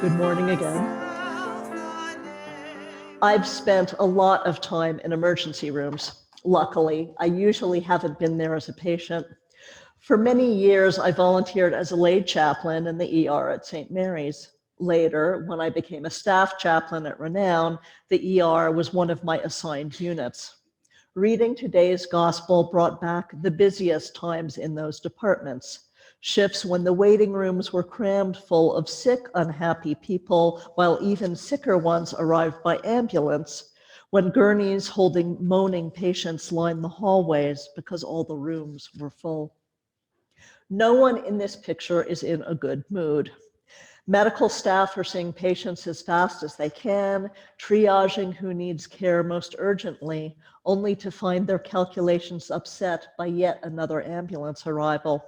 Good morning again. I've spent a lot of time in emergency rooms. Luckily, I usually haven't been there as a patient. For many years, I volunteered as a lay chaplain in the ER at St. Mary's. Later, when I became a staff chaplain at Reno, the ER was one of my assigned units. Reading today's gospel brought back the busiest times in those departments. Shifts when the waiting rooms were crammed full of sick, unhappy people, while even sicker ones arrived by ambulance, when gurneys holding moaning patients lined the hallways because all the rooms were full. No one in this picture is in a good mood. Medical staff are seeing patients as fast as they can, triaging who needs care most urgently, only to find their calculations upset by yet another ambulance arrival.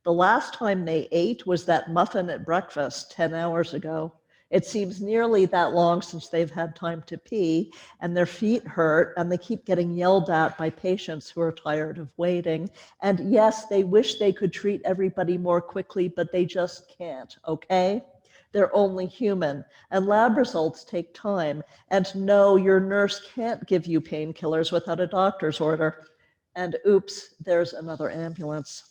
The last time they ate was that muffin at breakfast 10 hours ago. It seems nearly that long since they've had time to pee, and their feet hurt, and they keep getting yelled at by patients who are tired of waiting. And yes, they wish they could treat everybody more quickly, but they just can't, okay? They're only human, and lab results take time. And no, your nurse can't give you painkillers without a doctor's order. And oops, there's another ambulance.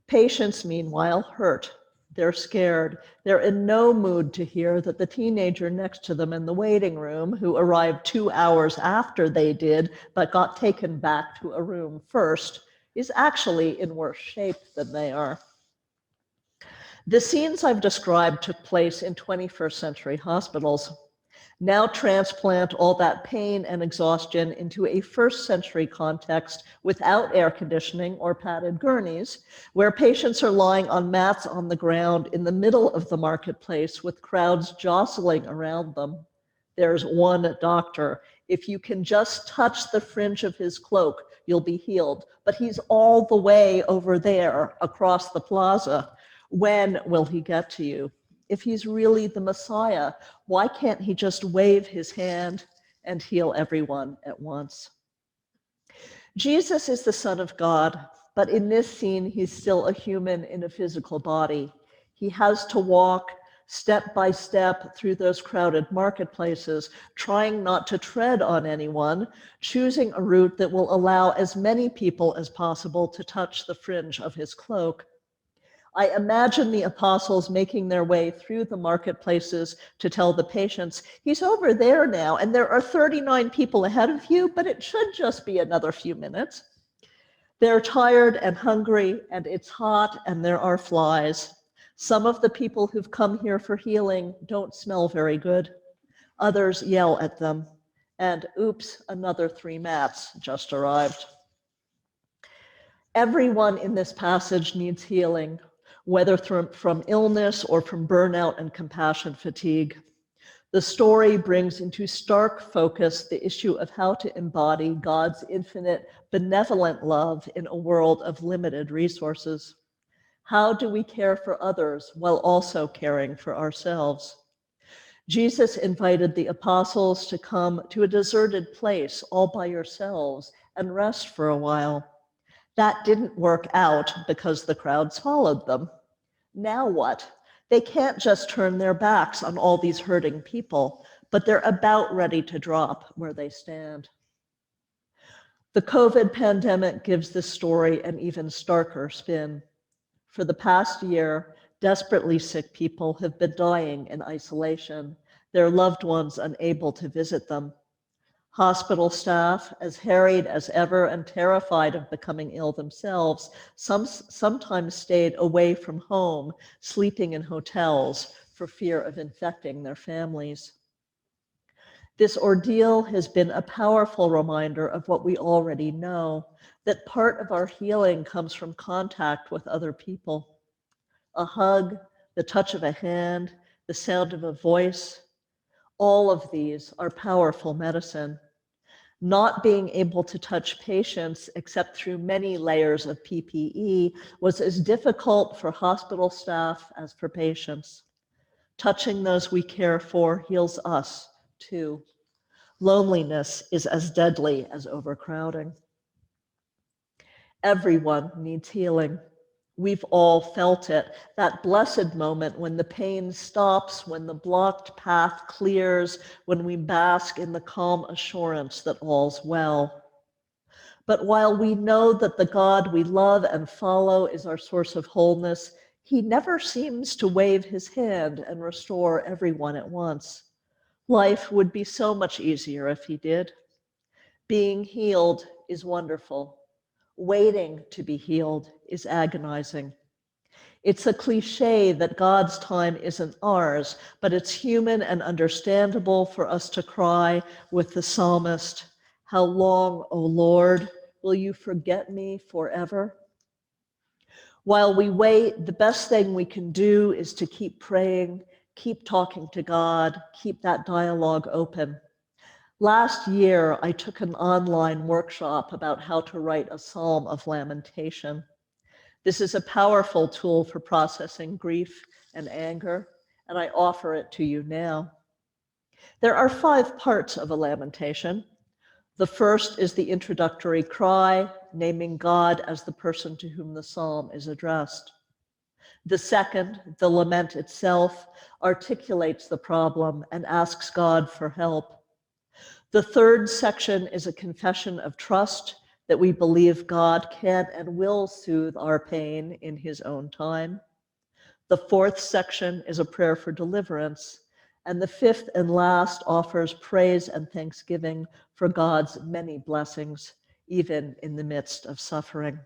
Patients, meanwhile, hurt. They're scared. They're in no mood to hear that the teenager next to them in the waiting room, who arrived 2 hours after they did, but got taken back to a room first, is actually in worse shape than they are. The scenes I've described took place in 21st century hospitals. Now transplant all that pain and exhaustion into a first century context without air conditioning or padded gurneys, where patients are lying on mats on the ground in the middle of the marketplace with crowds jostling around them. There's one doctor. If you can just touch the fringe of his cloak, you'll be healed. But he's all the way over there across the plaza. When will he get to you? If he's really the Messiah, why can't he just wave his hand and heal everyone at once? Jesus is the Son of God, but in this scene, he's still a human in a physical body. He has to walk step by step through those crowded marketplaces, trying not to tread on anyone, choosing a route that will allow as many people as possible to touch the fringe of his cloak. I imagine the apostles making their way through the marketplaces to tell the patients, he's over there now, and there are 39 people ahead of you, but it should just be another few minutes. They're tired and hungry, and it's hot, and there are flies. Some of the people who've come here for healing don't smell very good. Others yell at them. And oops, another 3 mats just arrived. Everyone in this passage needs healing, whether from illness or from burnout and compassion fatigue. The story brings into stark focus the issue of how to embody God's infinite, benevolent love in a world of limited resources. How do we care for others while also caring for ourselves? Jesus invited the apostles to come to a deserted place all by yourselves and rest for a while. That didn't work out because the crowds followed them. Now what? They can't just turn their backs on all these hurting people, but they're about ready to drop where they stand. The COVID pandemic gives this story an even starker spin. For the past year, desperately sick people have been dying in isolation, their loved ones unable to visit them. Hospital staff, as harried as ever and terrified of becoming ill themselves, sometimes stayed away from home, sleeping in hotels for fear of infecting their families. This ordeal has been a powerful reminder of what we already know, that part of our healing comes from contact with other people. A hug, the touch of a hand, the sound of a voice, all of these are powerful medicine. Not being able to touch patients except through many layers of PPE was as difficult for hospital staff as for patients. Touching those we care for heals us too. Loneliness is as deadly as overcrowding. Everyone needs healing. We've all felt it, that blessed moment when the pain stops, when the blocked path clears, when we bask in the calm assurance that all's well. But while we know that the God we love and follow is our source of wholeness, he never seems to wave his hand and restore everyone at once. Life would be so much easier if he did. Being healed is wonderful. Waiting to be healed is agonizing. It's a cliche that God's time isn't ours, but it's human and understandable for us to cry with the psalmist, "How long, O Lord, will you forget me forever?" While we wait, the best thing we can do is to keep praying, keep talking to God, keep that dialogue open. Last year, I took an online workshop about how to write a psalm of lamentation. This is a powerful tool for processing grief and anger, and I offer it to you now. There are 5 parts of a lamentation. The first is the introductory cry, naming God as the person to whom the psalm is addressed. The second, the lament itself, articulates the problem and asks God for help. The third section is a confession of trust that we believe God can and will soothe our pain in his own time. The fourth section is a prayer for deliverance. And the fifth and last offers praise and thanksgiving for God's many blessings, even in the midst of suffering.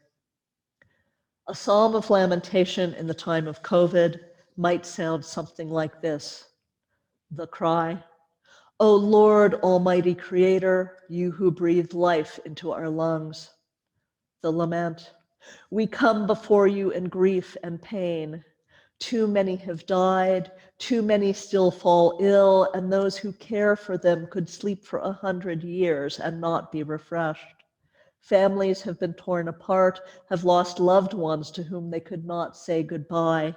A psalm of lamentation in the time of COVID might sound something like this. The cry, "O Lord, Almighty Creator, you who breathed life into our lungs." The lament, "We come before you in grief and pain. Too many have died, too many still fall ill, and those who care for them could sleep for 100 years and not be refreshed. Families have been torn apart, have lost loved ones to whom they could not say goodbye.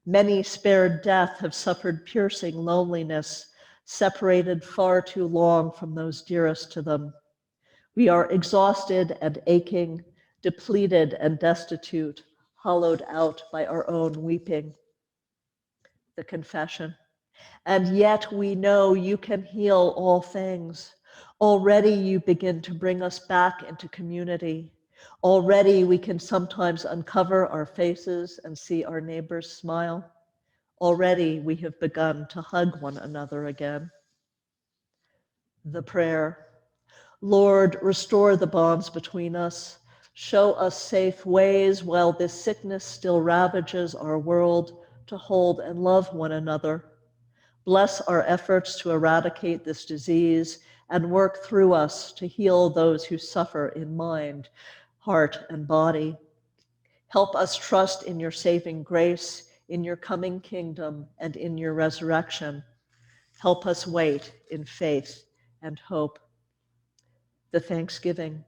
Many spared death have suffered piercing loneliness, separated far too long from those dearest to them. We are exhausted and aching, depleted and destitute, hollowed out by our own weeping." The confession, "And yet we know you can heal all things. Already you begin to bring us back into community. Already we can sometimes uncover our faces and see our neighbors smile. Already we have begun to hug one another again." The prayer, "Lord, restore the bonds between us. Show us safe ways while this sickness still ravages our world to hold and love one another. Bless our efforts to eradicate this disease and work through us to heal those who suffer in mind, heart, and body. Help us trust in your saving grace, in your coming kingdom, and in your resurrection. Help us wait in faith and hope." The thanksgiving,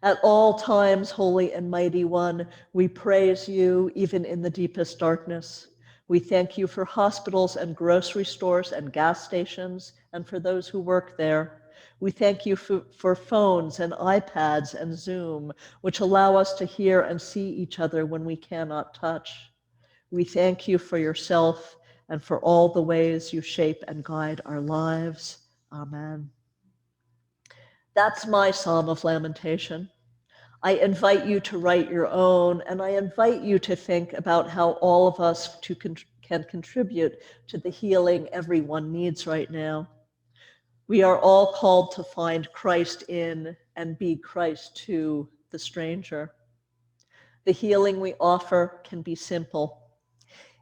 "At all times, Holy and Mighty One, we praise you even in the deepest darkness. We thank you for hospitals and grocery stores and gas stations and for those who work there. We thank you for phones and iPads and Zoom, which allow us to hear and see each other when we cannot touch. We thank you for yourself and for all the ways you shape and guide our lives. Amen." That's my psalm of lamentation. I invite you to write your own, and I invite you to think about how all of us can contribute to the healing everyone needs right now. We are all called to find Christ in and be Christ to the stranger. The healing we offer can be simple.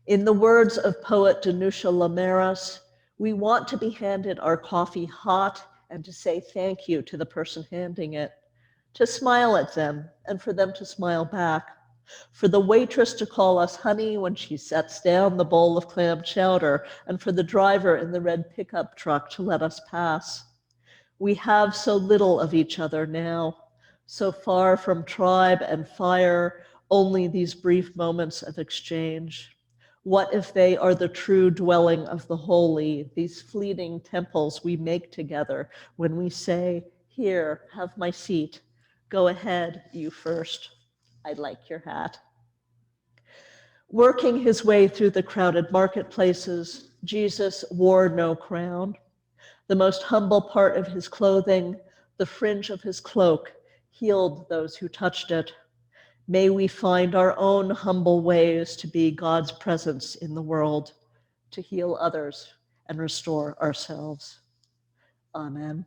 In the words of poet Danusha Lameras, we want to be handed our coffee hot and to say thank you to the person handing it, to smile at them and for them to smile back, for the waitress to call us honey when she sets down the bowl of clam chowder, and for the driver in the red pickup truck to let us pass. We have so little of each other now, so far from tribe and fire, only these brief moments of exchange. What if they are the true dwelling of the holy, these fleeting temples we make together when we say, "Here, have my seat. Go ahead, you first. I like your hat." Working his way through the crowded marketplaces, Jesus wore no crown. The most humble part of his clothing, the fringe of his cloak, healed those who touched it. May we find our own humble ways to be God's presence in the world, to heal others and restore ourselves. Amen.